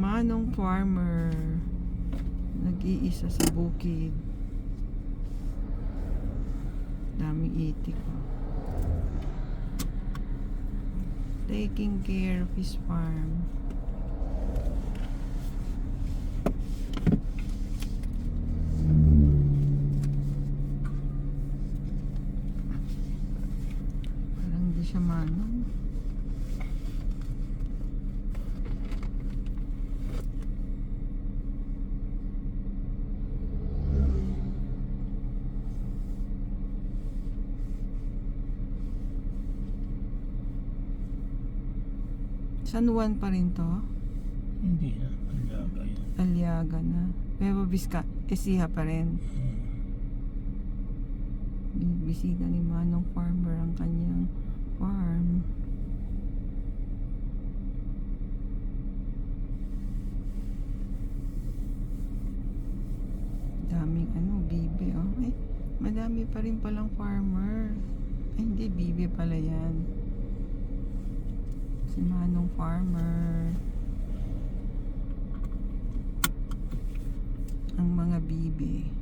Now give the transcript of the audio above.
Manong farmer. Nag-iisa sa bukid. Daming itik, oh. Taking care of his farm. Parang hindi siya manong. San Juan pa rin to? Hindi na, Aliaga yun. Aliaga na. Nueva Vizcaya, Ecija pa rin. Bisita ni Manong Farmer ang kanyang farm. Daming bibe, oh. Eh, madami pa rin palang farmer. Ay, hindi, bibe pala yan. Si Manong Farmer. Ang mga bibe.